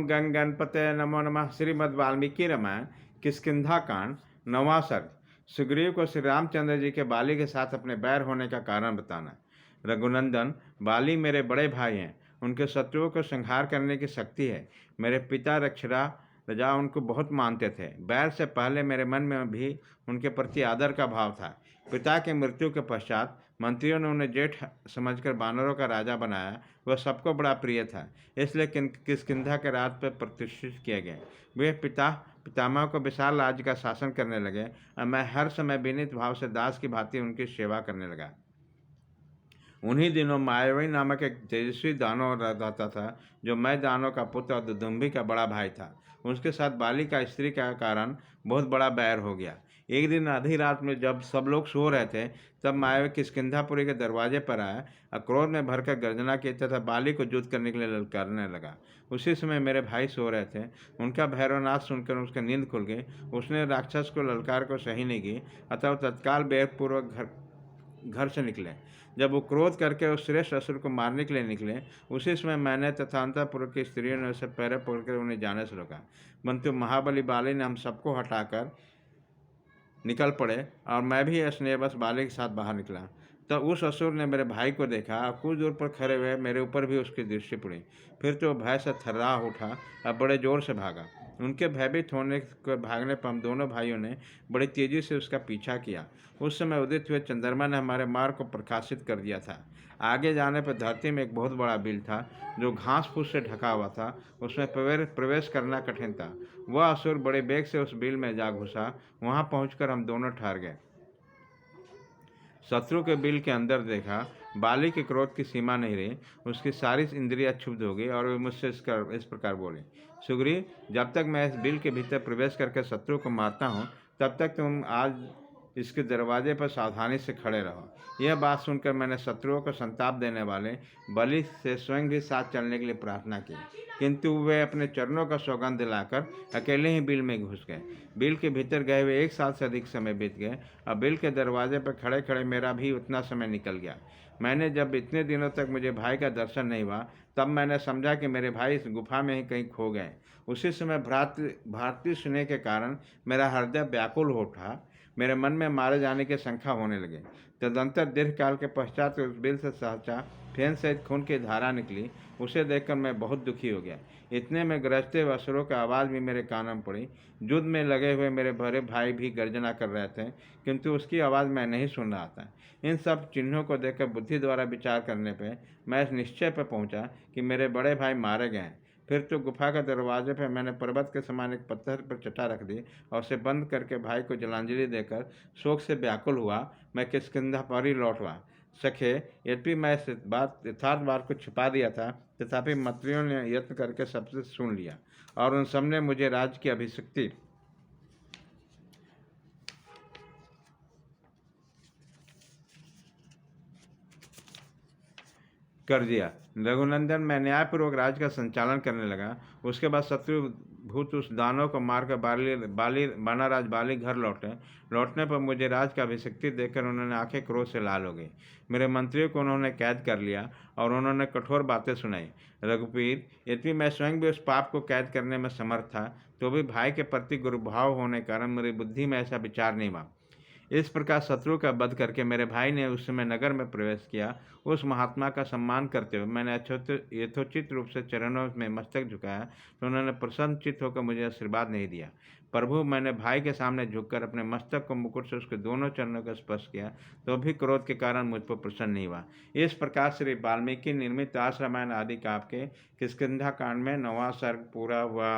ओम गंग गणपते नमो नमः। श्रीमद् वाल्मीकि रामायण किष्किंधा कांड, 9वां सर्ग। सुग्रीव को श्री रामचंद्र जी के बाली के साथ अपने बैर होने का कारण बताना। रघुनंदन, बाली मेरे बड़े भाई हैं। उनके शत्रुओं को संहार करने की शक्ति है। मेरे पिता रक्षरा रजा उनको बहुत मानते थे। बैर से पहले मेरे मन में भी उनके प्रति आदर का भाव था। पिता की मृत्यु के पश्चात मंत्रियों ने उन्हें जेठ समझकर बानरों का राजा बनाया। वह सबको बड़ा प्रिय था, इसलिए किष्किंधा के राज पर प्रतिष्ठित किए गए। वे पितामह को विशाल राज्य का शासन करने लगे और मैं हर समय विनीत भाव से दास की भांति उनकी सेवा करने लगा। उन्हीं दिनों मायावी नामक एक तेजस्वी दानव रहता था, जो मैं दानव का पुत्र और दुदुम्बी का बड़ा भाई था। उसके साथ बाली का स्त्री का कारण बहुत बड़ा बैर हो गया। एक दिन आधी रात में जब सब लोग सो रहे थे, तब मायावी किष्किंधापुरी के दरवाजे पर आया और क्रोध में भरकर गर्जना की तथा बाली को युद्ध करने के लिए ललकारने लगा। उसी समय मेरे भाई सो रहे थे। उनका भैरवनाथ सुनकर उसकी नींद खुल गई। उसने राक्षस को ललकार को सही नहीं की, अतः तत्काल बेरपूर्वक घर से निकले। जब वो क्रोध करके उस श्रेष्ठ असुर को मारने के लिए निकले, उसी समय मैंने तथा अंतःपुर की स्त्रियों ने उसे पैरे पकड़कर उन्हें जाने से रोका। परंतु महाबली बाली ने हम सबको हटाकर निकल पड़े और मैं भी स्नेहवश बाली के साथ बाहर निकला। तब उस असुर ने मेरे भाई को देखा और कुछ दूर पर खड़े हुए मेरे ऊपर भी उसकी दृष्टि पड़ी। फिर तो भय से थर्रा उठा और बड़े जोर से भागा। उनके भयभीत होने के भागने पर हम दोनों भाइयों ने बड़ी तेजी से उसका पीछा किया। उस समय उदित हुए चंद्रमा ने हमारे मार्ग को प्रकाशित कर दिया था। आगे जाने पर धरती में एक बहुत बड़ा बिल था, जो घास फूस से ढका हुआ था। उसमें प्रवेश करना कठिन था। वह असुर बड़े बेग से उस बिल में जा घुसा। वहां पहुंचकर हम दोनों ठहर गए। शत्रु के बिल के अंदर देखा, बाली के क्रोध की सीमा नहीं रही। उसकी सारी इंद्रियां क्षुब्ध हो गई और वे मुझसे इस प्रकार बोले, सुग्रीव, जब तक मैं इस बिल के भीतर प्रवेश करके शत्रु को मारता हूँ, तब तक तुम आज इसके दरवाजे पर सावधानी से खड़े रहो। यह बात सुनकर मैंने शत्रुओं को संताप देने वाले बलि से स्वयं भी साथ चलने के लिए प्रार्थना की, किंतु वे अपने चरणों का सौगंध दिलाकर अकेले ही बिल में घुस गए। बिल के भीतर गए हुए 1 साल से अधिक समय बीत गए और बिल के दरवाजे पर खड़े खड़े मेरा भी उतना समय निकल गया। मैंने जब इतने दिनों तक मुझे भाई का दर्शन नहीं हुआ, तब मैंने समझा कि मेरे भाई इस गुफा में ही कहीं खो गए। उसी समय भारतीय स्नेह के कारण मेरा हृदय व्याकुल हो उठा। मेरे मन में मारे जाने की शंका होने लगे। तदंतर दीर्घकाल के पश्चात उस बिल से सहसा फेन सहित खून की धारा निकली। उसे देखकर मैं बहुत दुखी हो गया। इतने में गरजते असुरों की आवाज़ भी मेरे कान में पड़ी। युद्ध में लगे हुए मेरे बड़े भाई भी गर्जना कर रहे थे, किंतु उसकी आवाज़ मैं नहीं सुन रहा था। इन सब चिन्हों को देखकर बुद्धि द्वारा विचार करने पर मैं इस निश्चय पर पहुंचा कि मेरे बड़े भाई मारे गए हैं। फिर तो गुफा के दरवाजे पर मैंने पर्वत के समान एक पत्थर पर चटा रख दी और उसे बंद करके भाई को जलांजलि देकर शोक से व्याकुल हुआ मैं किष्किंधापुरी लौटवा। सखे, यद्यपि मैं इस यथार्थ बात को छिपा दिया था, तथापि मंत्रियों ने यत्न करके सबसे सुन लिया और उन सबने मुझे राज्य की अभिषिक्ति कर दिया। रघुनंदन, मैं न्यायपूर्वक राज्य का संचालन करने लगा। उसके बाद शत्रु भूत उस दानव को मारकर बानाराज बाली घर लौटने पर मुझे राज का अभिषिक्ति देखकर उन्होंने आंखें क्रोध से लाल हो गई। मेरे मंत्रियों को उन्होंने कैद कर लिया और उन्होंने कठोर बातें सुनाई। रघुवीर, यद्यपि मैं स्वयं भी उस पाप को कैद करने में समर्थ था, तो भी भाई के प्रति गुरुभाव होने कारण मेरी बुद्धि में ऐसा विचार नहीं हुआ। इस प्रकार शत्रु का वध करके मेरे भाई ने उस समय नगर में प्रवेश किया। उस महात्मा का सम्मान करते हुए मैंने यथोचित रूप से चरणों में मस्तक झुकाया, तो उन्होंने प्रसन्नचित होकर मुझे आशीर्वाद नहीं दिया। प्रभु, मैंने भाई के सामने झुककर अपने मस्तक को मुकुट से उसके दोनों चरणों का स्पर्श किया, तो भी क्रोध के कारण मुझ पर प्रसन्न नहीं हुआ। इस प्रकार श्री वाल्मीकि निर्मित आस रामायण आदि काव्य के किष्किंधा कांड में 9वां सर्ग पूरा हुआ।